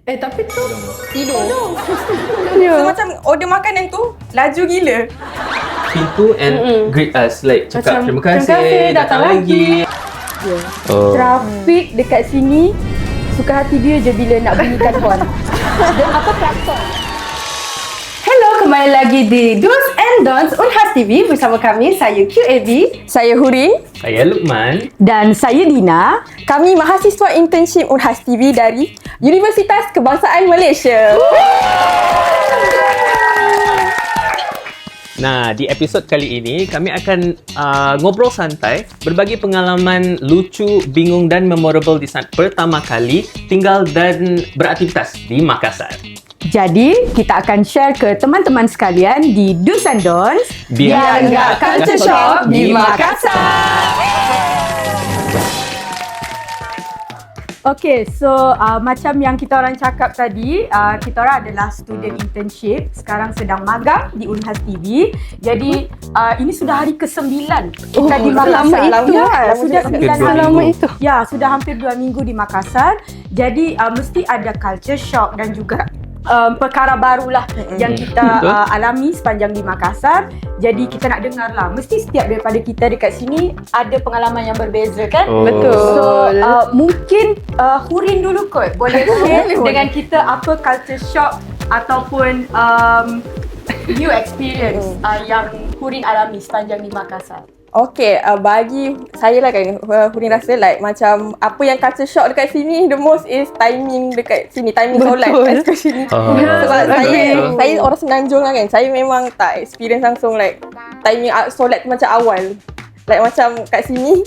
Tapi tu Tidur. Ya. So macam order makanan tu laju gila. Pintu and greet us, like cakap Macam, terima kasih, datang lagi. Trafik dekat sini, suka hati dia je bila nak bunyikan horn. Dan apa klakson. Hello, kembali lagi di Do's and Don'ts Unhas TV bersama kami, saya QAB, Saya Hurin. Saya Luqman. dan saya Dina. Kami mahasiswa internship Unhas TV dari Universitas Kebangsaan Malaysia. Nah, di episod kali ini kami akan ngobrol santai, berbagi pengalaman lucu, bingung dan memorable di saat pertama kali tinggal dan beraktivitas di Makassar. Jadi, kita akan share ke teman-teman sekalian di Do's and Don'ts Biar nggak culture shock di Makassar. Okay, so macam yang kita orang cakap tadi, kita orang adalah student internship, sekarang sedang magang di Unhas TV. Jadi ini sudah hari ke-9 kita di Makassar. lama itu. Ya, sudah Hampir 9 2 hari. minggu. Itu. Ya, sudah hampir 2 minggu di Makassar. Jadi mesti ada culture shock dan juga perkara barulah yang kita alami sepanjang di Makassar. Jadi kita nak dengar lah, mesti setiap daripada kita dekat sini ada pengalaman yang berbeza kan? Oh. Betul. So mungkin Hurin dulu kot boleh share dengan kita apa culture shock ataupun new experience yang Hurin alami sepanjang di Makassar. Okay, bagi saya lah kan, Hurin rasa like macam apa yang culture shock dekat sini, the most is timing dekat sini, timing solat especially. Sebab saya orang Semenanjung lah kan, saya memang tak experience langsung like timing solat tu macam awal. Like macam kat sini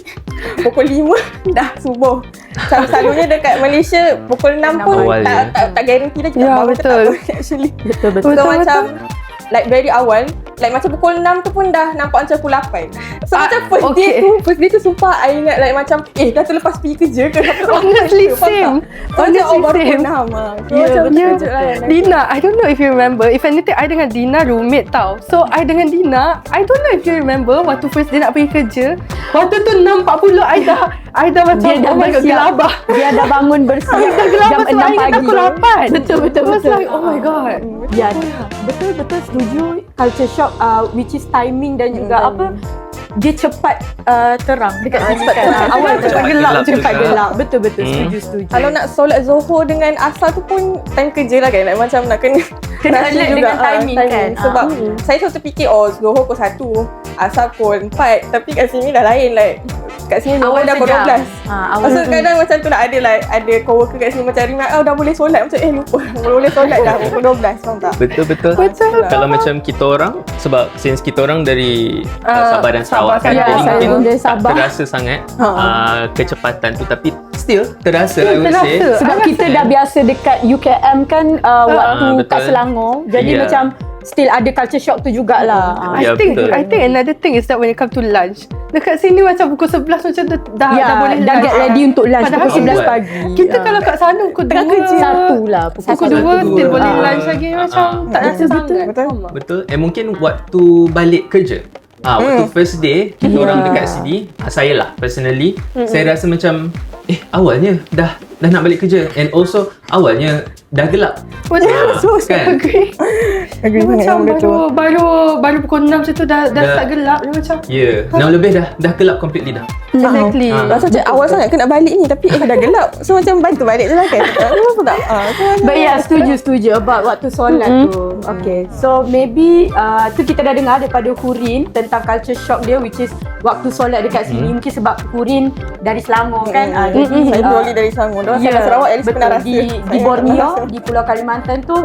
pukul 5 dah subuh. Macam selalunya dekat Malaysia pukul 6 pun Awal tak garanti dah kita Ya, bangun ke tak betul. bangun actually. Betul. So macam like very awal, like macam pukul 6 tu pun dah nampak macam pukul 8. So macam first day tu sumpah I ingat like macam dah terlepas pergi kerja ke. Honestly same. Honestly baru same. pukul 6 lah. Dina, I don't know if you remember. If anything, I dengan Dina roommate tau. So, I dengan Dina, I don't know if you remember waktu first day nak pergi kerja. Waktu tu 6.40, I dah macam Dia dah bersiap. gelabah. Dia dah bangun bersiap jam 6 pagi. Pukul 8. Betul. I was like, Oh my god. Ya, betul setuju. Culture shock which is timing dan juga apa, dia cepat terang dekat sini kan. Awal cepat gelap. Betul setuju. Kalau nak solat Zohor dengan asar tu pun time kerja lah kan. Like macam nak kena alert dengan timing kan. Sebab saya selalu terfikir Zohor pukul 1, asar pukul 4. Tapi kat sini dah lain like. Kat sini Zohor dah pukul 12. Maksud kadang macam tu lah ada coworker kat sini macam remind, dah boleh solat. Macam lupa. Boleh solat dah pukul 12. Faham tak? Betul. Kalau macam kita orang, sebab since kita orang dari Sabah dan Sarawak kan, ya, jadi saya mungkin dari tak Sabah. terasa sangat kecepatan tu, tapi still terasa I would say. Sebab kita dah biasa dekat UKM kan, waktu kat betul. Selangor. Jadi Ya. macam still ada culture shock tu jugalah. Ya, betul. I think another thing is that when it come to lunch, dekat sini macam pukul 11 macam tu dah boleh dah lunch. get ready untuk lunch Padahal pukul 11 awal. pagi. Kita kalau kat sana pukul 2 satu lah pukul 2 still boleh lunch lagi macam tak rasa sangat. Betul. Mungkin waktu balik kerja. Waktu first day kita orang dekat sini, saya lah personally, saya rasa macam awalnya dah nak balik kerja, and also awalnya dah gelap. Betul. Kan? Agree. Macam baru pukul 6 macam tu dah start gelap dia macam. Ya, 6 lebih dah gelap completely dah. Exactly. Rasa macam awal sangat kena balik ni, tapi dah gelap. So macam bantu balik je lah kan. Apa tak? But yeah, setuju about waktu solat tu. Okay, so maybe tu kita dah dengar daripada Hurin tentang culture shock dia, which is waktu solat dekat sini. Mungkin sebab Hurin dari Selangor kan. Saya purely dari Selangor. Diorang sampai Sarawak at least pernah rasa. Di Borneo, di Pulau Kalimantan tu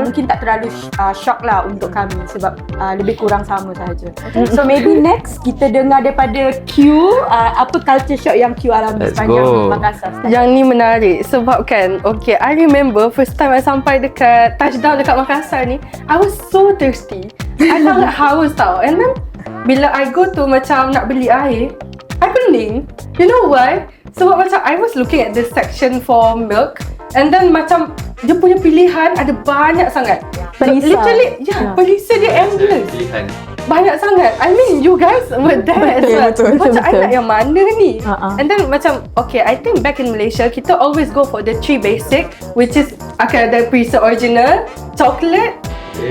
mungkin tak terlalu shock lah untuk kami sebab lebih kurang sama sahaja. So maybe next kita dengar daripada Q, apa culture shock yang Q alami sepanjang Makassar. Yang ni menarik sebab kan, okay, I remember first time I sampai dekat touchdown dekat Makassar ni, I was so thirsty. I sangat haus tau. And then bila I go to macam nak beli air, I pening. You know why? Sebab macam I was looking at this section for milk, and then macam dia punya pilihan ada banyak sangat. Perisa. Literally, pelisa dia endless. Pilihan. banyak sangat. I mean you guys were there as well. Macam I nak yang mana ni? And then macam okay, I think back in Malaysia kita always go for the 3 basic, which is akan ada preset original, coklat,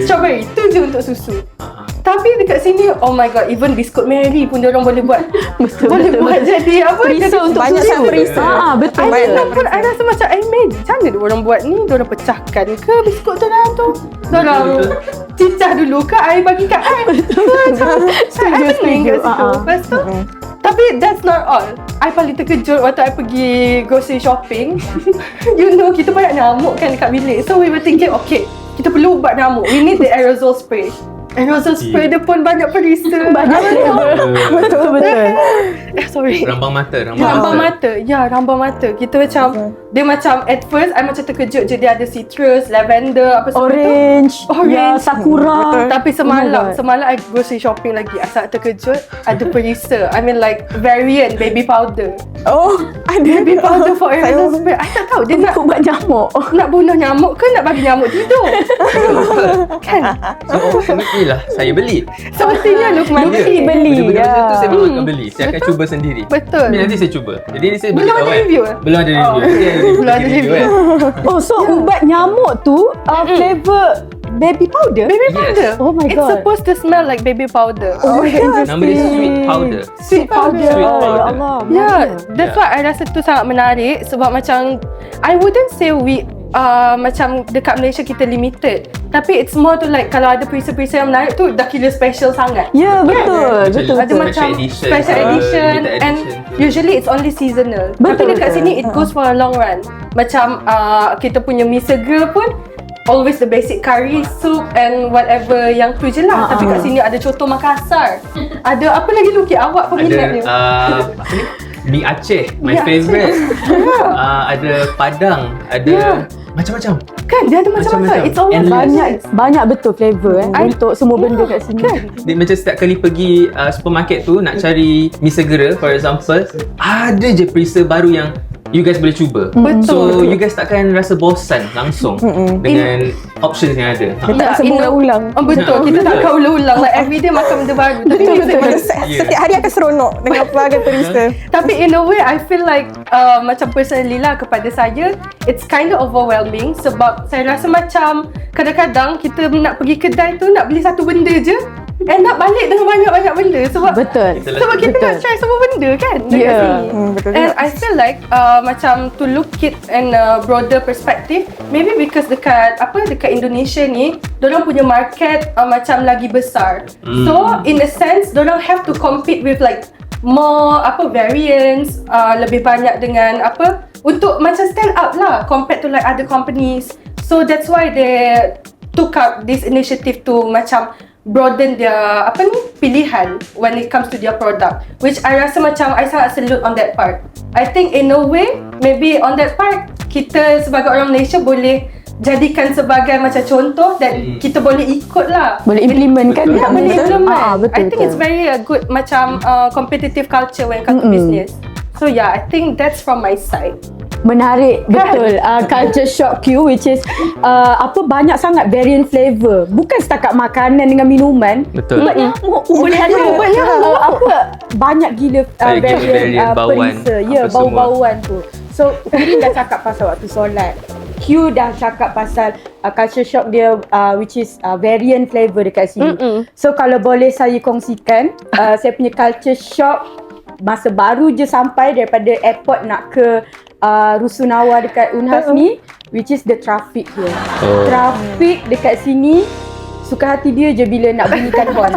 strawberry. Itu je untuk susu. Tapi dekat sini, oh my god, even biskut Mary pun diorang boleh buat. Boleh buat jadi apa? Perisa untuk banyak sangat perisa. Betul. I pun I rasa macam I imagine macam mana diorang buat ni? Diorang pecahkan ke biskut tu dalam tu? Diorang cicah dulu ke? I bagi kat I. Saya pening kat situ. Lepas tu, tapi that's not all. I paling terkejut waktu I pergi grocery shopping. You know, kita banyak nyamuk kan dekat bilik. So we were thinking, okay, kita perlu ubat nyamuk. We need the aerosol spray. Aerosol spray dia pun banyak perisa. Banyak betul. Sorry. Rambang mata. Ya, rambang mata. Kita macam, dia macam at first I macam terkejut je dia ada citrus, lavender, apa semua Orange, tu. ya, sakura. Tapi semalam I grocery shopping lagi. I sangat terkejut. Ada perisa. I mean like variant baby powder. Oh, ada Baby powder for aerosol spray. I tak tahu dia nak Ubat nyamuk. nak bunuh nyamuk ke nak bagi nyamuk tidur. Kan? So ultimately lah saya beli. Sepertinya Lukman Lucky beli. Benda-benda macam tu Ya. saya memang akan beli. Saya akan Betul. cuba sendiri. Betul. Tapi nanti saya cuba. Jadi ni saya Belum bagi ada kawan. review? Belum ada review. Belum ada review. Oh, so ubat nyamuk tu flavor baby powder? Baby Yes. powder. Oh my It's god. supposed to smell like baby powder. Oh my god, Nama dia sweet powder. Sweet powder. Sweet Ya powder. Allah. Yeah, that's why I rasa tu sangat menarik sebab macam I wouldn't say we macam dekat Malaysia kita limited, tapi it's more to like kalau ada perisa-perisa yang menarik tu dah kira special sangat. Ya, betul. Betul. Ada Special macam edition, special edition limited and edition. usually it's only seasonal. Tapi Betul, dekat betul. sini it goes for a long run. Macam kita punya mi seger pun always the basic curry, soup and whatever yang tu je lah. Tapi kat sini ada coto Makassar. Ada apa lagi Luki? Awak peminat Ada dia. apa ni? Mi Aceh, my Mi Aceh. favourite. Ada Padang, ada macam-macam. Kan dia ada macam-macam. Macam-macam. It's always Endless. Banyak betul flavor untuk semua benda kat sini. Dia macam setiap kali pergi supermarket tu nak cari mi segera for example, ada je perisa baru yang you guys boleh cuba. Betul. So you guys takkan rasa bosan langsung dengan options yang ada. Kita rasa ulang-ulang. Oh, betul. Kita tak akan ulang-ulang. Like everyday makan benda baru. Tapi Setiap hari akan seronok dengan pelbagai perisa. Tapi in a way I feel like macam personally lah kepada saya it's kind of overwhelming sebab saya rasa macam kadang-kadang kita nak pergi kedai tu nak beli satu benda je and nak balik dengan banyak-banyak benda sebab Betul. sebab kita nak try semua benda kan dekat Yeah. sini. Betul And juga. I feel like macam to look it in a broader perspective, maybe because dekat Indonesia ni dorang punya market macam lagi besar. So in a sense dorang have to compete with like more variants, lebih banyak dengan untuk macam stand out lah compared to like other companies. So that's why they took up this initiative to macam broaden their pilihan when it comes to their product, which I rasa macam I sangat salute on that part. I think in a way maybe on that part kita sebagai orang Malaysia boleh jadikan sebagai macam contoh dan kita boleh ikut lah. Boleh implement kan? Betul. Ya, boleh implement. Betul. I think it's very good macam competitive culture when it comes to business. So yeah, I think that's from my side. Menarik, betul. Culture shock Q, which is banyak sangat variant flavor. Bukan setakat makanan dengan minuman. Betul. Ubat nyamuk pun ada. Banyak gila variant bauan, perisa. Ya, apa semua. bau-bauan tu. So, Hurin dah cakap pasal waktu solat. Q dah cakap pasal culture shock dia, which is variant flavor dekat sini. So, kalau boleh saya kongsikan, saya punya culture shock masa baru je sampai daripada airport nak ke Rusunawa dekat Unhas ni, which is the traffic here. Traffic dekat sini, suka hati dia je bila nak bunyikan horn.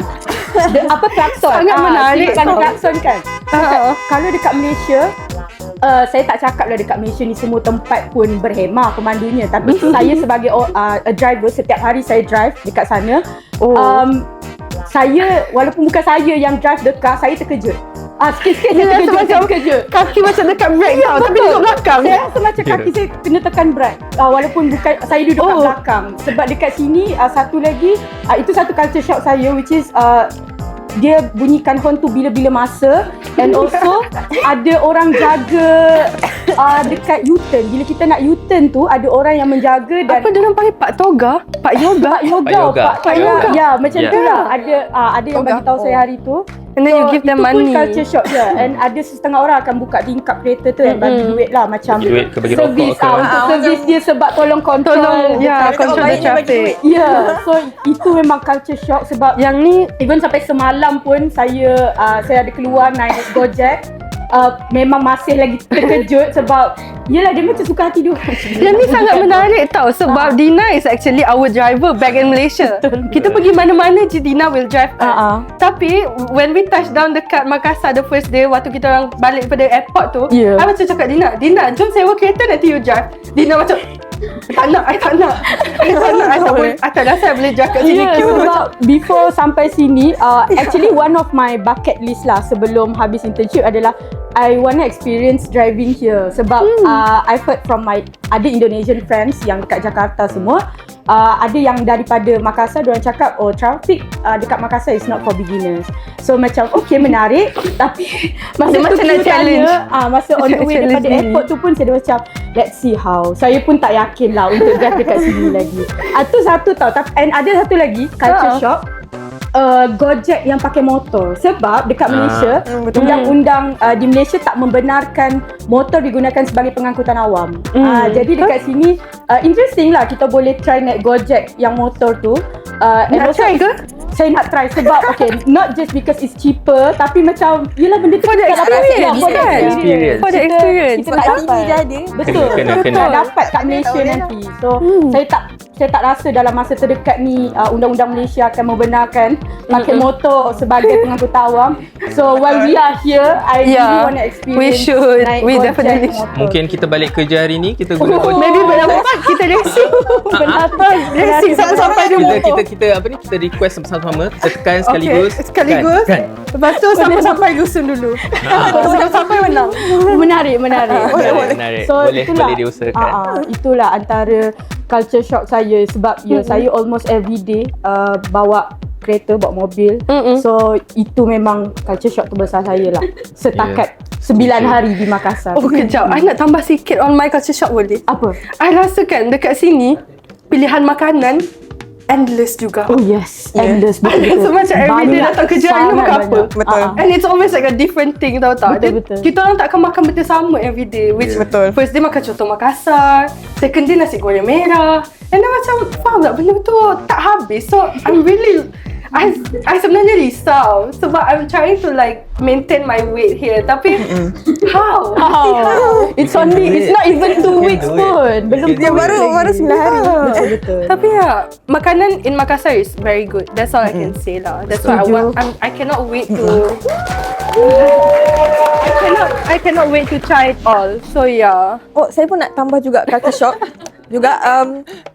Klakson. Sangat menarik Kan tau. klakson kan. Kalau dekat Malaysia, saya tak cakap lah dekat Malaysia ni semua tempat pun berhemah pemandunya. Tapi saya sebagai a driver, setiap hari saya drive dekat sana. Saya, walaupun bukan saya yang drive the car, saya terkejut. Sikit-sikit saya terkejut. Kaki macam dekat brake tau, tapi duduk belakang. Saya rasa macam kaki saya kena tekan brake. Walaupun bukan saya duduk kat belakang. Sebab dekat sini satu lagi, itu satu culture shock saya, which is dia bunyikan horn tu bila-bila masa, and also ada orang jaga dekat U-turn. Bila kita nak U-turn tu ada orang yang menjaga dan Apa dia orang panggil Pak Toga? Pak Yoga? Pak yoga. Ya, macam Ya. tu lah. Ada yang bagi tahu saya hari tu. And then you give them money. Itu pun culture shock je. And ada setengah orang akan buka tingkap kereta tu and bagi duit lah. Macam Bagi duit ke bagi servis rokok ke. untuk servis dia sebab tolong kontrol. Control the traffic. Ya, so itu memang culture shock sebab Yang ni even sampai semalam pun saya ada keluar naik Gojek. Memang masih lagi terkejut sebab yelah dia macam suka hati dia orang. Yang ni sangat menarik tau sebab Dina is actually our driver back in Malaysia. Kita pergi mana-mana je Dina will drive us. Tapi when we touch down dekat Makassar the first day waktu kita orang balik pada airport tu, I macam cakap Dina jom sewa kereta nanti you drive. Dina macam I tak nak. I tak rasa I boleh drive kat sini. Sebab before sampai sini actually one of my bucket list lah sebelum habis internship adalah I wanna experience driving here sebab I've heard from my ada Indonesian friends yang dekat Jakarta semua, ada yang daripada Makassar, diorang cakap traffic dekat Makassar is not for beginners. So macam okay menarik tapi masa macam nak challenge. Masa on the way daripada airport tu pun saya macam let's see how. Saya pun tak yakin lah untuk drive dekat sini lagi. Tu satu tau. And ada satu lagi culture shock. Gojek yang pakai motor sebab dekat Malaysia undang-undang di Malaysia tak membenarkan motor digunakan sebagai pengangkutan awam. Jadi dekat sini interesting lah kita boleh try naik Gojek yang motor tu. Nak try ke? Saya nak try sebab okay, not just because it's cheaper tapi macam yelah benda tu For the kita dapat experience, for the kan? Experience. For the experience. Kita nak dapat betul Kena. dapat kat Malaysia nanti. So saya tak rasa dalam masa terdekat ni undang-undang Malaysia akan membenarkan pakai motor sebagai pengangkutan awam. So while we are here, I really want to experience. We should. naik We Gojek definitely motor. Mungkin kita balik kerja hari ni kita guna Gojek. Maybe berapa kita racing. Racing sampai dia motor. kita apa ni kita request sama-sama kita tekan sekaligus. Sekaligus. Kan. Lepas tu sampai rusun dulu. Sampai menang. Menarik. Menarik. So boleh itulah, diusahakan. itulah antara culture shock saya sebab saya almost every day bawa kereta, bawa mobil. So itu memang culture shock terbesar saya lah setakat 9 hari di Makassar. Oh kejap, I nak tambah sikit on my culture shock boleh? Apa? I rasakan dekat sini pilihan makanan endless juga. Oh yes, endless betul. So macam everyday datang kerja hari ni makan apa? Betul. And it's always like a different thing tau tak? Betul. Kita orang takkan makan benda sama everyday. Which Betul. first day makan coto Makassar, second day nasi goreng merah. And then macam faham tak benda tu tak habis. So I'm really I sebenarnya risau sebab I'm trying to like maintain my weight here tapi how? It's not even 2 weeks pun. Belum Baru 9 hari. Betul. Tapi ya, makanan in Makassar is very good. That's all I can say lah. That's why I cannot wait to I cannot wait to try it all. So yeah. Oh, saya pun nak tambah juga culture shock. Juga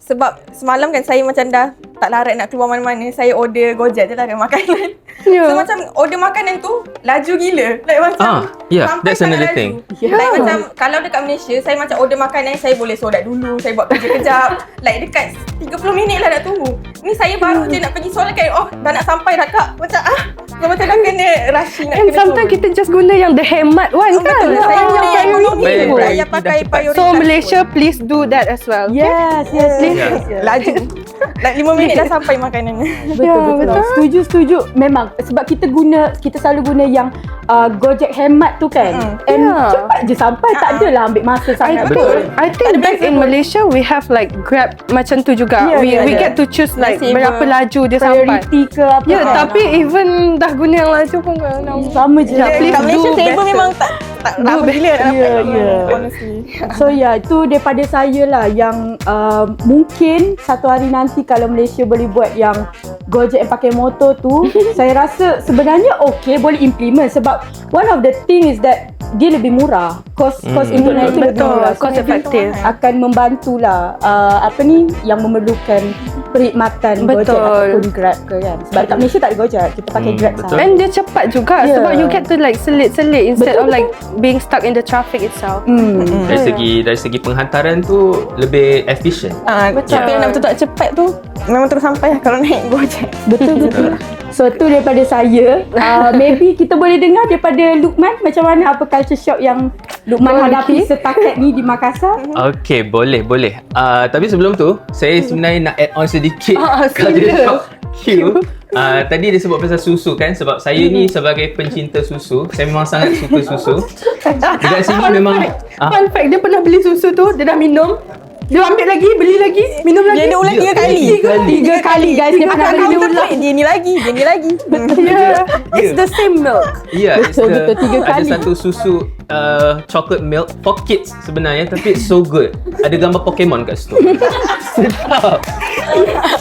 sebab semalam kan saya macam dah tak larat nak keluar mana-mana. Saya order Gojek je lah ada makanan. So macam order makanan tu laju gila. Like macam yeah, that's sangat another laju. thing. Like macam kalau dekat Malaysia saya macam order makanan saya boleh solat dulu, saya buat kerja kejap. Like dekat 30 minit lah nak tunggu. Ni saya baru je nak pergi solat kan, dah nak sampai dah kak. Macam dah kena rushing nak And kena sometimes kita just guna yang the hemat one kan? betul. Saya yang yang ekonomi Bayar pun. priority Saya pakai dah cepat. prioritas. So Malaysia please do that as well. Yes. Laju. Like 5 minit dah sampai makanannya. Betul. Setuju. Memang sebab kita selalu guna yang Gojek hemat tu kan. And cepat je sampai, tak adalah ambil masa sangat. I think back in Malaysia we have like Grab macam tu juga. We get to choose like berapa laju dia sampai. Priority ke apa. Ya, tapi even dah guna yang laju pun sama je. Please Kat Malaysia do saver better. memang tak lama gila nak dapat. Honestly. So itu daripada saya lah yang mungkin satu hari nanti kalau Malaysia boleh buat yang Gojek yang pakai motor tu, saya rasa sebenarnya okay boleh implement sebab one of the thing is that dia lebih murah. Cost untuk naik tu lebih Betul, murah. cost maybe effective. akan membantulah yang memerlukan perkhidmatan Betul. Gojek ataupun Grab ke kan. Sebab kat Malaysia tak ada Gojek, kita pakai Grab betul. sahaja. And dia cepat juga sebab you get to like selit-selit instead of like being stuck in the traffic itself. Dari segi penghantaran tu lebih efisien. Tapi yang nak betul-betul cepat tu memang terus sampai lah kalau naik Gojek. Betul. So tu daripada saya. Maybe kita boleh dengar daripada Luqman macam mana apa culture shock yang Luqman hadapi setakat ni di Makassar. Okay, boleh. Tapi sebelum tu, saya sebenarnya nak add on sedikit culture shock Q. Tadi dia sebut pasal susu kan. Sebab saya ni sebagai pencinta susu, saya memang sangat suka susu. Dekat sini memang Fun fact, dia pernah beli susu tu, dia dah minum, dia ambil lagi, beli lagi, minum lagi. Dia ulang 3 kali. 3 kali guys dia pernah beli ulang. Dia ni lagi. It's the same milk. yeah, it's Betul, the, 3 ada kali. satu susu chocolate milk for kids sebenarnya, tapi it's so good. Ada gambar Pokemon kat situ. Sedap.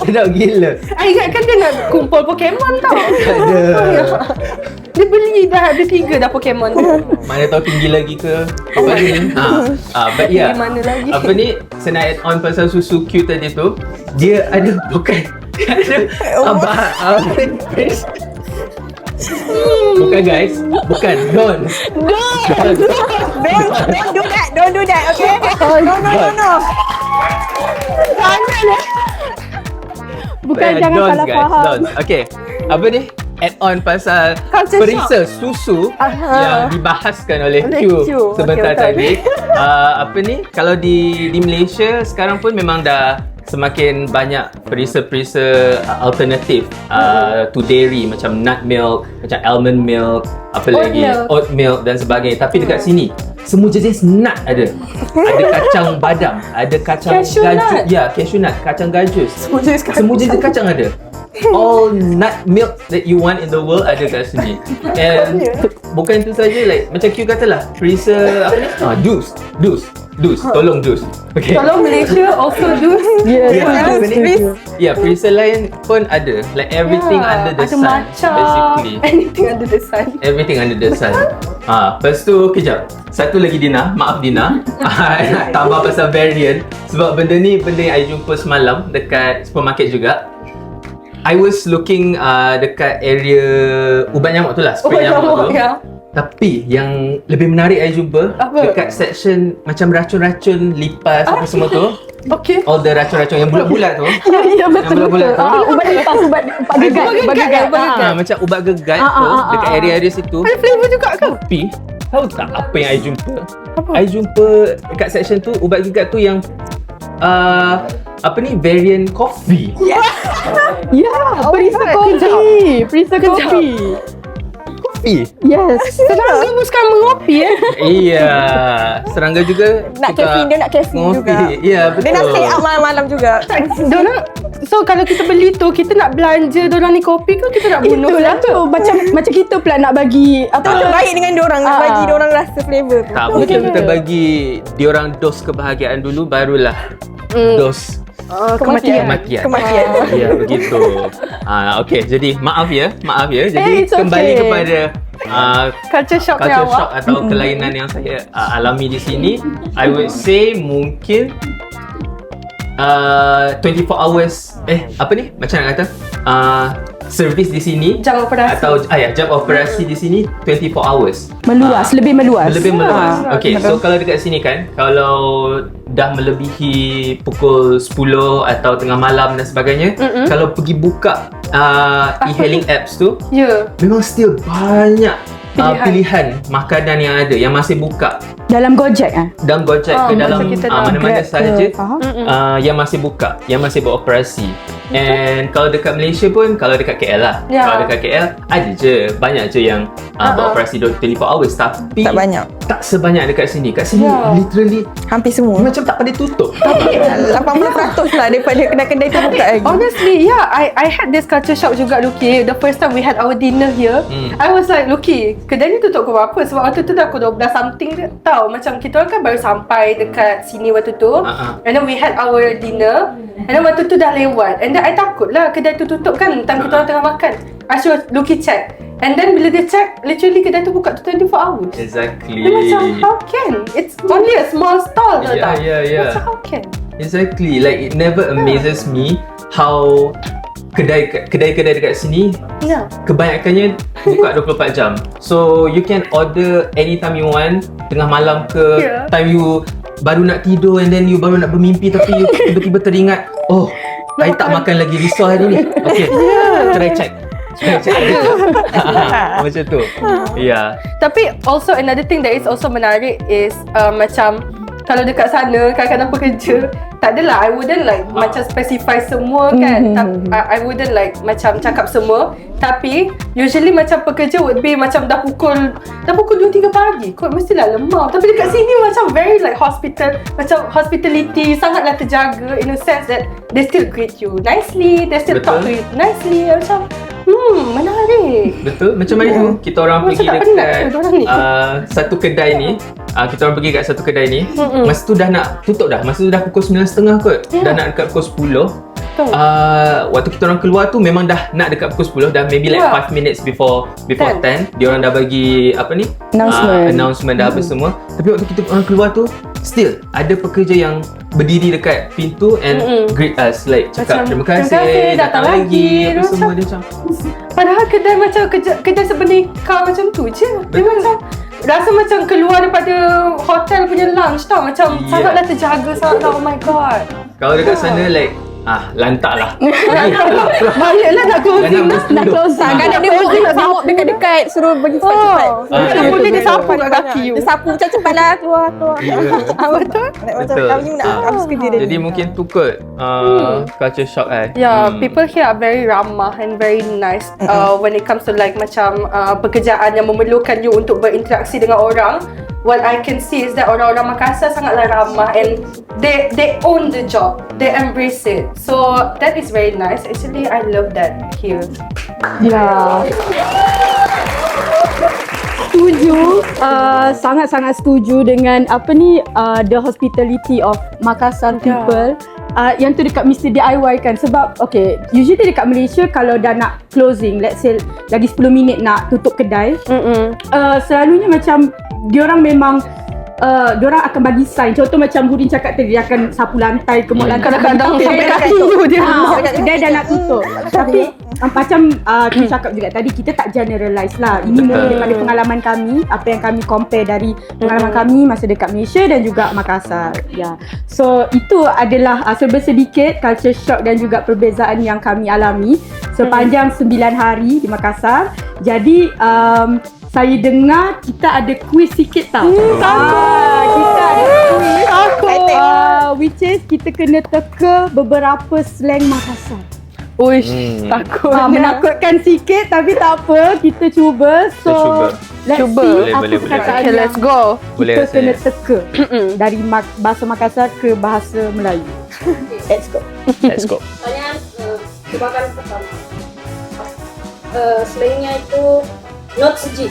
Sedap gila. I ingatkan dia nak kumpul Pokemon tau. Ada. Dia beli dah ada 3 dah Pokemon tu. Mana tahu tinggi lagi ke apa ni. But yeah. Di mana lagi? Apa ni, saya nak add on pasal susu Q tadi tu. Dia ada bukan. Dia ada bukan guys. Bukan. Don't do that, okay? No. Bukan jangan Don't, salah guys, faham. don't. Okay. Apa ni? Add on pasal Culture perisa susu yang dibahaskan oleh Q sebentar Okay, tadi. Apa ni? Kalau di Malaysia sekarang pun memang dah semakin banyak perisa-perisa alternatif to dairy, macam nut milk, macam almond milk, apa lagi, oat milk dan sebagainya. Tapi dekat sini semua jenis nut ada. Ada kacang badam, ada kacang Cashew gajus, nut. ya, cashew nut, kacang gajus. Semua jenis kacang ada. All nut milk that you want in the world ada kat sini. And bukan itu saja, like macam Q katalah, perisa apa ni? Juice. Tolong juice. Okay. Kalau Malaysia also do. Perisa lain pun ada. Like everything under the ada sun. matcha, Basically. anything under the sun. Everything under the sun. Lepas tu kejap. Satu lagi Dina, maaf Dina. Nak tambah pasal variant. Sebab benda ni benda yang I jumpa semalam dekat supermarket juga. I was looking dekat area ubat nyamuk tu lah, spray nyamuk tu. Ya. Tapi yang lebih menarik I jumpa dekat section macam racun-racun lipas apa semua tu. Okay. All the racun-racun yang bulat-bulat tu. Ya betul. Yang bulat-bulat tu. Ubat lipas, ubat gegat. Macam ubat gegat tu dekat area-area situ. Ada flavor juga ke? Tapi tahu tak apa yang I jumpa? I jumpa dekat section tu ubat gegat tu yang apa ni, variant coffee. Ya, perisa kopi. Perisa kopi. Coffee. Yes. Serangga pun sekarang mengopi Iya. Serangga juga Nak suka caffeine, dia nak caffeine ngopi. juga. Ya, betul. Dia nak stay up malam-malam juga. Diorang, so kalau kita beli tu, kita nak belanja diorang ni kopi ke kita nak bunuh? Itulah tu. Macam kita pula nak bagi apa Kita baik dengan diorang, nak bagi diorang rasa flavor tu. Tak, mungkin kita bagi diorang dos kebahagiaan dulu, barulah dos Kematian. Ya, begitu. Okey, jadi maaf ya. Jadi it's okay. kembali kepada Culture shock culture shock atau kelainan yang saya alami di sini. I would say mungkin 24 hours apa ni? Macam nak kata? Servis di sini Jam operasi. atau jam operasi di sini 24 hours. meluas, lebih meluas. Lebih meluas. Okey, so kalau dekat sini kan, kalau dah melebihi pukul 10 atau tengah malam dan sebagainya, kalau pergi buka e-hailing apps tu, memang still banyak pilihan makanan yang ada yang masih buka. Dalam Gojek Dalam Gojek ke dalam macam kita dalam mana-mana Grab sahaja ke, faham? yang masih buka, yang masih beroperasi. And kalau dekat Malaysia pun, kalau dekat KL lah, kalau dekat KL ada je, banyak je yang beroperasi 24 hours, tapi Tak banyak. tak sebanyak dekat sini. Kat sini literally Hampir semua. macam tak pada tutup. 80% lah daripada kedai-kedai tu buka lagi. Honestly, I had this culture shock juga, Luki. The first time we had our dinner here, I was like, Luki, kedai ni tutup pukul berapa? Sebab waktu tu dah pukul 12 something tau. Macam kita orang kan baru sampai dekat sini waktu tu. And then we had our dinner. And then waktu tu dah lewat. And then I takut lah kedai tu tutup kan, time kita orang tengah makan. I should Luki check. And then bila dia check, literally kedai tu buka tu 24 hours. Exactly. Dia macam, how can? It's only a small stall tau tak? Yeah. Macam how can? Exactly. Like it never amazes me how kedai-kedai dekat sini kebanyakannya buka 24 jam. So you can order anytime you want, tengah malam ke, time you baru nak tidur and then you baru nak bermimpi tapi you tiba-tiba teringat, oh, I tak makan lagi risau hari ni. Okay, try check. Macam tu. Ya. Tapi also another thing that is also menarik is macam kalau dekat sana kadang-kadang pekerja tak adalah I wouldn't like macam specify semua kan. I wouldn't like macam cakap semua, tapi usually macam pekerja would be macam dah pukul 2-3 pagi kot mestilah lemah. Tapi dekat sini macam very like macam hospitality sangatlah terjaga in a sense that they still greet you nicely, they still talk to you nicely. Macam menarik. Betul. Macam mana tu kita orang Macam pergi tak penat dekat ke orang ni? satu kedai ni. Kita orang pergi kat satu kedai ni. Masa tu dah nak tutup dah. Masa tu dah pukul 9.30 kot. Dah nak dekat pukul 10. Waktu kita orang keluar tu memang dah nak dekat pukul 10. Dah maybe like 5 minutes before 10. Dia orang dah bagi apa ni? Announcement dah habis semua. Tapi waktu kita orang keluar tu still ada pekerja yang berdiri dekat pintu and greet us, like cakap terima kasih, datang lagi apa semua. Dia macam padahal kedai macam kedai sebenika macam tu je. Dia macam rasa macam keluar daripada hotel punya lounge tau. Macam sangatlah terjaga sangatlah. Oh my god. kalau dekat sana like lantak lah. Baliklah nak closing lah. Nak close kadang dia bawa dekat-dekat suruh pergi cepat-cepat. Macam boleh dia sapu kat kaki you. Dia sapu cepat-cepatlah keluar. Betul? Macam kami nak habis kerja dia. Jadi mungkin tu kot culture shock kan. Yeah, people here are very ramah and very nice when it comes to like macam pekerjaan yang memerlukan you untuk berinteraksi dengan orang. What I can see is that orang-orang Makassar sangatlah ramah and they own the job. They embrace it. So that is very nice. Actually, I love that here. Ya. Setuju, sangat-sangat setuju dengan the hospitality of Makassar people. Yang tu dekat mesti DIY kan, sebab okay, usually dekat Malaysia kalau dah nak closing, let's say lagi 10 minit nak tutup kedai, selalunya macam diorang memang diorang akan bagi sign. Contoh macam Hurin cakap tadi, dia akan sapu lantai, kemuk lantai, Kadang-kadang sampai kaki tu dia. kedai dah nak tutup. Tapi macam tu cakap juga tadi, kita tak generalize lah. Ini murni daripada pengalaman kami, apa yang kami compare dari pengalaman kami masa dekat Malaysia dan juga Makassar. Ya. So itu adalah serba sedikit culture shock dan juga perbezaan yang kami alami sepanjang 9 hari di Makassar. Jadi saya dengar kita ada kuis sikit tau. Kita ada kuis. Which is kita kena teka beberapa slang Makassar. Uish, takut. Menakutkan sikit tapi tak apa, kita cuba. So, let's Cuba. see apa Boleh. perkataan Okay, let's go. Boleh kita kena rasanya. teka dari bahasa Makassar ke bahasa Melayu. Let's go. Let's go. Pertanyaan tebakan pertama. Slangnya itu not seji.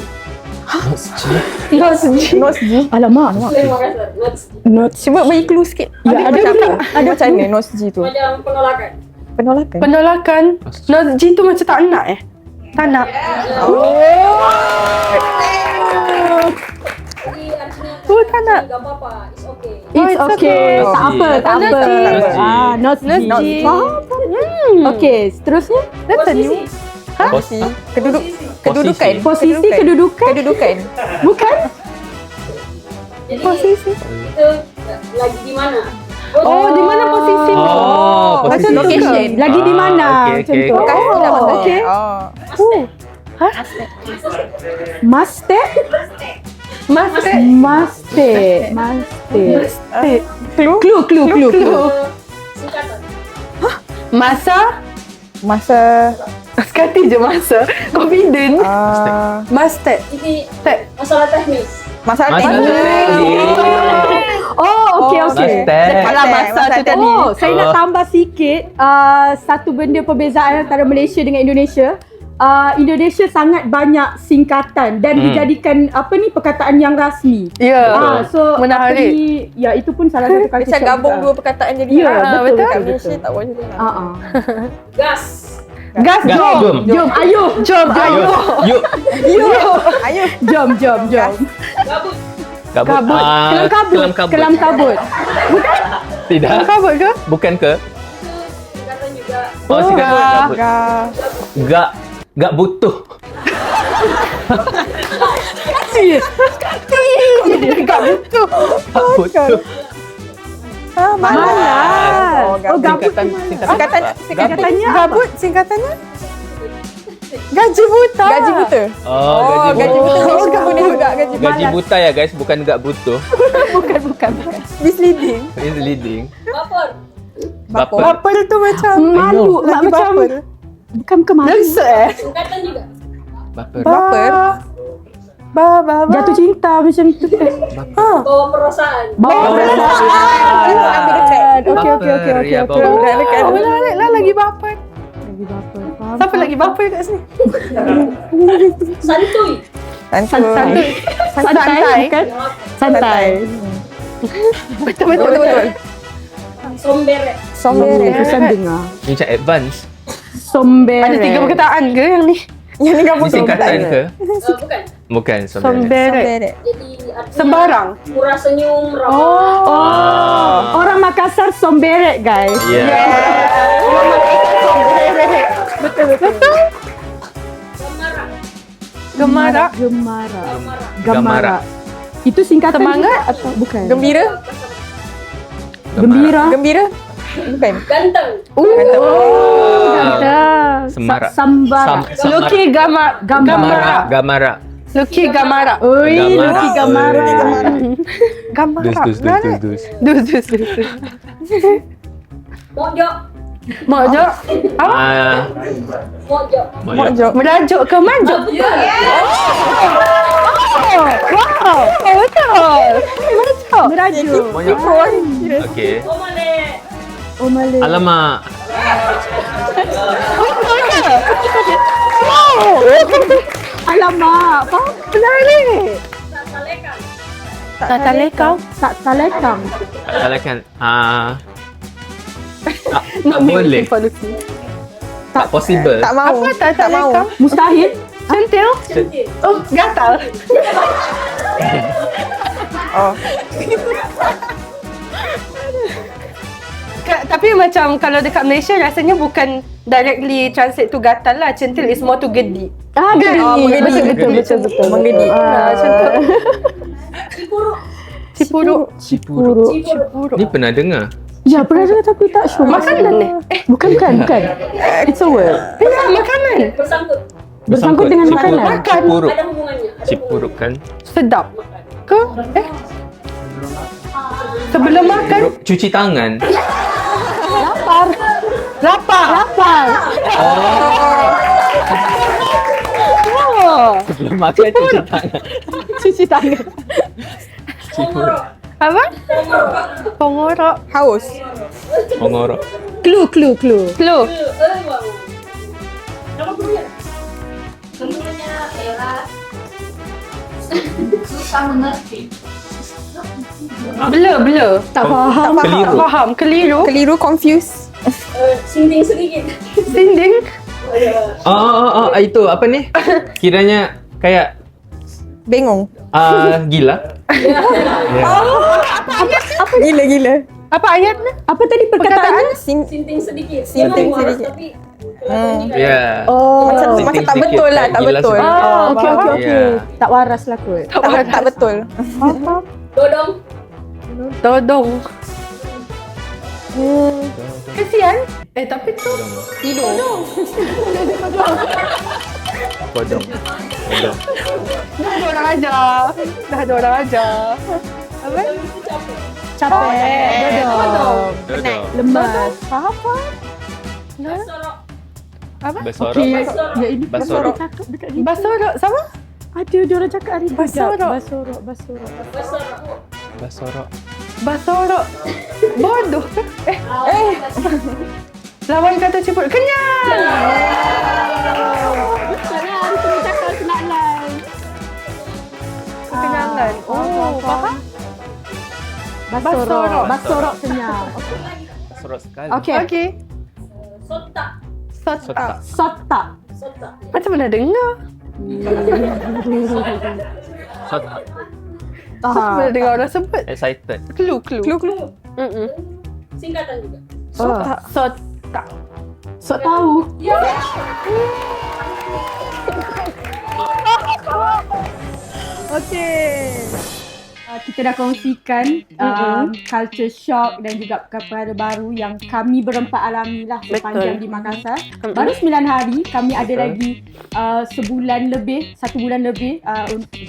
Alamak. Slang Makassar, not seji. Not Cuba bagi clue sikit. Ya, ada macam clue. ada macam mana nose G tu? Macam penolakan. Penolakan. Penolakan. Nozji tu macam tak nak Tak nak. Jadi artinya tak nak. enggak apa-apa, it's okay. It's okay. okay. Tak apa, tak apa. Nozji. Nozji. Nozji. Okay, seterusnya. That's a new. Posisi. Kedudukan. Posisi kedudukan. Kedudukan. Bukan? Jadi Posisi. itu lagi di mana? Oh, di mana posisi tu? Posisi. Macam location. Lagi di mana? okay, Macam okay. tu. Lokasi lah maksudnya. Okay. Mastek? Mastek. Clue. Singkatan. Masa Sekali je masa. Confident. Mastek. Ini masalah teknis. masalah Masa. teknis. Oh, okay. Mastek. Alah masa tu tadi. Oh, saya nak tambah sikit satu benda perbezaan antara Malaysia dengan Indonesia. Indonesia sangat banyak singkatan dan dijadikan perkataan yang rasmi. Ya. So Menarik. itu pun salah satu culture Macam shock gabung juga. dua perkataan jadi Ya, betul. Kat Malaysia tak boleh macam tu. Gas. Gas, jom. Jom, ayo. Jom, ayo. Yuk. Ayo. Jom. Gabut. Kabut. Kelam kabut. Tidak. Kabut ke? Bukan ke? Singkatan juga. Oh, singkatan kabut. Gak butuh. Gak butuh. Gak butuh. Malas. Oh, gabut. Singkatan. Singkatannya Singkatannya apa? gabut singkatannya Gaji buta. Gaji buta. Gaji buta. Guna juga gaji buta. Gaji buta ya guys, bukan gak butuh. Bukan. Misleading. Misleading. Baper. Baper. Baper tu macam Malu. lagi Macam baper. bukan malu. Singkatan juga. Baper. Baper. Jatuh cinta macam tu. Bawa perasaan. Bawa perasaan. Ambil dekat. Baper, ya, baper. Oh, menarik lah lagi baper. Lagi baper. Faham? Siapa lagi baper kat sini? Santuy. Santuy. Santai. Kan? Santai. Betul. Sombere. Sombere. Pesan dengar. Ni macam advance. Sombere. Ada 3 perkataan ke yang ni? Yang ni kamu Ni singkatan ke? Bukan. Bukan, sombere. Sombere. Sombere. Jadi artinya Sembarang. murah senyum, ramah. Oh, orang Makassar sombere guys. Ya. Betul. Gemara. Gemara. Gemara. Itu singkatan Semangat? juga atau bukan? Gembira. Gembira. Gembira. Bukan. Ganteng. Semara. Sambara. Luki Gamara. Gamara. Luki Gamara. Oi, Gamara. Luki Gamara. Gamara. Dus. Dus. Mojok. Mojo. Apa? Mojok. Mojok. Merajuk ke manjuk? Wow. Betul. Merajuk. Okey. Omale. Oh, Malay. Alamak. Alamak. Apa? Menarik. Tatalekan. Tata lekau. Tak talekam. Katakan tak boleh. Tak possible. Tak mau. Apa tata mau. lekau? Mustahil. Centil. Cantik. Oh, gatal. Oh. Tapi macam kalau dekat Malaysia rasanya bukan directly translate to gatal lah. Centil is more to gedi. Gedi. Menggedi. Betul. Menggedi. Macam tu. Cipuruk. Cipuruk. Cipuruk. Ni pernah dengar. Ya, pernah dengar tapi tak sure. Makanan ni. Bukan. It's a word. Makanan. Bersangkut dengan Cipuruk. makanan. Cipuruk. Ada hubungannya. Cipuruk kan. Sedap. Ke? Sebelum makan. Cuci tangan. Lapar. Sebelum makan cuci tangan. Cuci tangan. Cipuruk. Apa? Pengorok. Haus. Pengorok. Clue. Clue. Wow. Nama gurunya? Gurunya era. Susah mengerti. Blur. Tak faham. Keliru. Faham. Keliru. Keliru, confuse. Sinting sedikit. Sinding. Itu apa ni? Kiranya kayak Bengong. gila. Gila. Apa ayatnya? Apa tadi perkataannya? Sinting sedikit. Sinting Memang waras, sedikit. Tapi Ya. Oh. Macam tak betul lah, tak Gila betul. sedikit. Okey. Ya. Tak waras lah kot. Tak betul. Dodong. Kesian. Tapi tu. Tidur. Kodong. Dah ada orang ajar. Apa? Capek. Dodong. Dodong. Lemas. Faham? Sorok. Apa? Besorok. Okey. Ya ini Basorok. cakap dekat ni. Basorok sama? Ada dia orang cakap hari tu. Basorok. Basorok. Basorok. Bodoh. Lawan kata ciput. Kenyang. Hari tu cakap kenalan. Kenyangan. Oh, faham? Basorok. Basorok kenyang. Besorok sekali. Okey. Okey. Sotak. Sotak. Sotak. Sotak. Macam mana dengar? Sotak. Macam mana dengar orang sebut? Excited. Clue. Singkatan juga. Sotak. Sok tahu. Okey. Kita dah kongsikan culture shock dan juga perkara baru yang kami berempat alami lah sepanjang di Makassar. Baru 9 hari, kami ada lagi 1 bulan lebih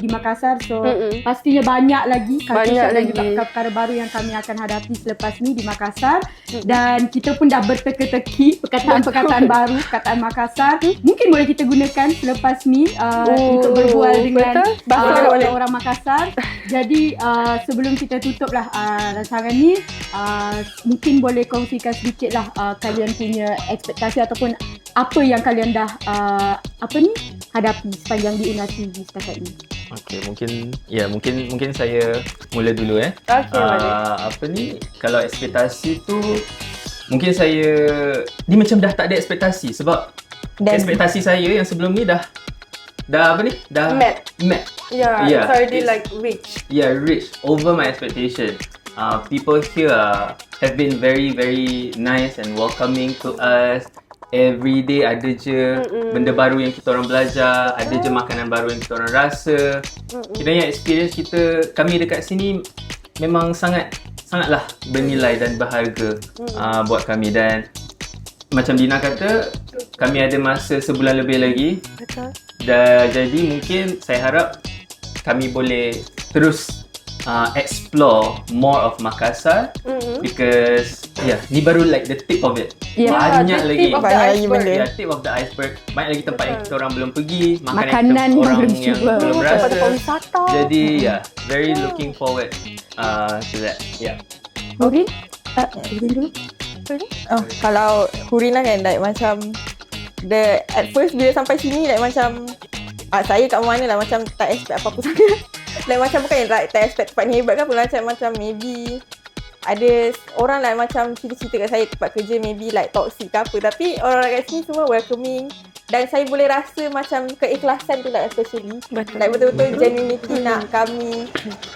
di Makassar. So pastinya banyak lagi culture shock dan juga perkara baru yang kami akan hadapi selepas ni di Makassar. Dan kita pun dah berteka-teki perkataan-perkataan baru, perkataan Makassar. Mungkin boleh kita gunakan selepas ni untuk berbual dengan orang Makassar. Jadi sebelum kita tutup lah rancangan ni, mungkin boleh kongsikan sedikit lah kalian punya ekspektasi ataupun apa yang kalian dah hadapi sepanjang di Unas TV setakat ni. Okay, mungkin saya mula dulu kalau ekspektasi tu mungkin saya ni macam dah tak ada ekspektasi sebab ekspektasi saya yang sebelum ni dah met. Yeah, it's already like reach. Yeah, reach over my expectation. People here have been very very nice and welcoming to us. Every day ada je benda baru yang kita orang belajar, ada je makanan baru yang kita orang rasa. Kiranya experience kami dekat sini memang sangatlah bernilai dan berharga buat kami. Dan macam Dina kata, kami ada masa sebulan lebih lagi. Betul. Jadi mungkin saya harap kami boleh terus explore more of Makassar because ni baru like the tip of it. Banyak lagi benda. Tip of the iceberg. Banyak lagi tempat yang kita orang belum pergi, makanan yang belum rasa. Jadi very looking forward to that. Hurin? Kalau Hurin lah kan, like macam at first bila sampai sini like macam saya kat mana lah macam tak expect apa-apa sangat. Like macam bukan like tak expect tempat ni hebat ke apa, macam maybe ada orang like macam cerita-cerita kat saya tempat kerja maybe like toxic ke apa, tapi orang kat sini semua welcoming dan saya boleh rasa macam keikhlasan tu like especially like betul-betul genuinity nak kami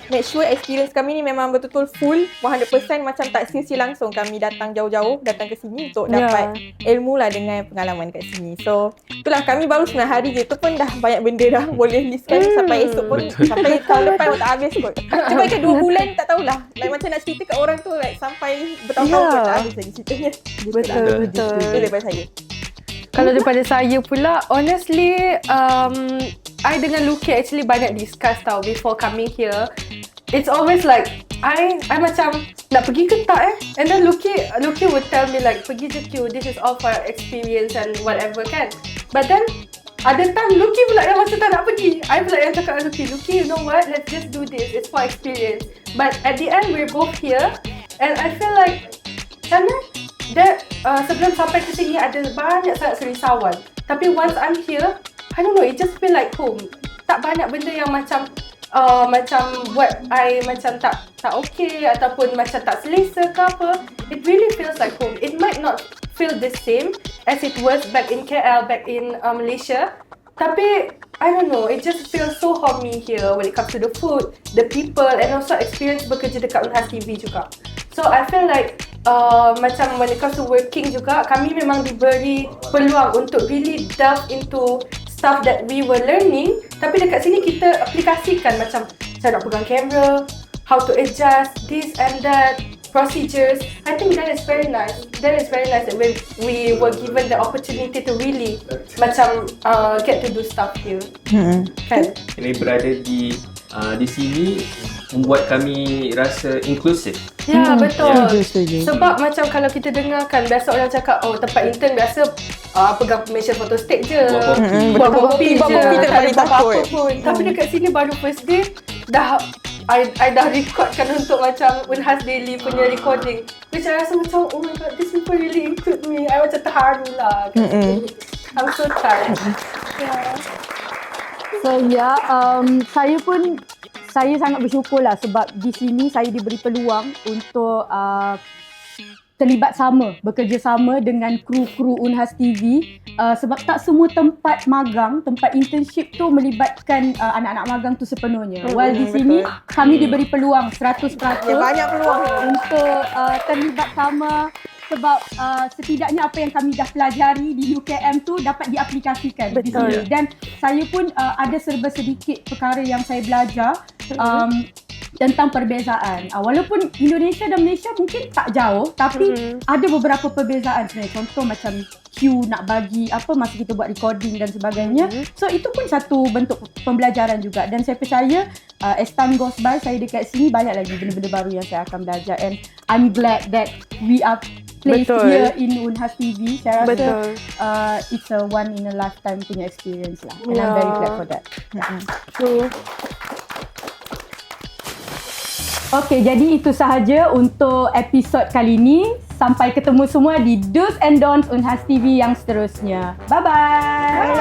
make sure experience kami ni memang betul-betul full 100%, macam tak sia-sia langsung kami datang jauh-jauh datang ke sini untuk dapat ilmu lah dengan pengalaman kat sini. So itulah, kami baru 9 hari je tu pun dah banyak benda dah boleh listkan sampai esok pun sampai tahun depan pun tak habis kot. Cuba kan 2 bulan tak tahulah like macam nak cerita kat orang tu like sampai bertahun-tahun pun tak habis lagi ceritanya. Betul. Itu daripada saya. Kalau daripada saya pula, honestly, I dengan Luki actually banyak discuss tau before coming here. It's always like, I macam nak pergi ke tak and then Luki would tell me like, pergi je Q, this is all for experience and whatever kan. But then, ada time Luki pula yang masa tak nak pergi. I pula yang cakap dengan Luki, you know what, let's just do this, it's for experience. But at the end, we're both here and I feel like, macam mana? Sebelum sampai ke sini ada banyak sangat kerisauan. Tapi once I'm here, I don't know, it just feel like home. Tak banyak benda yang macam buat I macam tak okay ataupun macam tak selesa ke apa. It really feels like home. It might not feel the same as it was back in KL, back in Malaysia. Tapi I don't know, it just feels so homey here when it comes to the food, the people and also experience bekerja dekat Unhas TV juga. So I feel like macam when it comes to working juga, kami memang diberi peluang untuk really delve into stuff that we were learning. Tapi dekat sini kita aplikasikan macam cara nak pegang kamera, how to adjust this and that, procedures. I think that is very nice. That is very nice that we were given the opportunity to really macam get to do stuff here. Kan? Kami berada di sini membuat kami rasa inklusif. Ya, betul. Setuju. Sebab macam kalau kita dengarkan, biasa orang cakap, oh tempat intern biasa pegang permission photo stick je. Buat kopi je. Tak ada apa-apa pun. Tapi dekat sini baru first day, I dah recordkan untuk macam Unhas Daily punya recording. Which I rasa macam, oh my god, these people really include me. I macam terharu lah. I'm so tired. So saya sangat bersyukur lah sebab di sini saya diberi peluang untuk terlibat bekerja sama dengan kru-kru Unhas TV sebab tak semua tempat magang, tempat internship tu melibatkan anak-anak magang tu sepenuhnya. While di sini kami diberi peluang 100% banyak peluang untuk terlibat sama sebab setidaknya apa yang kami dah pelajari di UKM tu dapat diaplikasikan di sini. Dan saya pun ada serba sedikit perkara yang saya belajar tentang perbezaan. Walaupun Indonesia dan Malaysia mungkin tak jauh, tapi ada beberapa perbezaan sebenarnya. Contoh macam queue nak bagi apa masa kita buat recording dan sebagainya. So itu pun satu bentuk pembelajaran juga, dan saya percaya as time goes by, saya dekat sini banyak lagi benda-benda baru yang saya akan belajar, and I'm glad that we are placed here in Unhas TV. Saya rasa it's a one in a lifetime punya experience lah, and I'm very glad for that. True. Okay, jadi itu sahaja untuk episod kali ini. Sampai ketemu semua di Do's and Don'ts Unhas TV yang seterusnya. Bye-bye.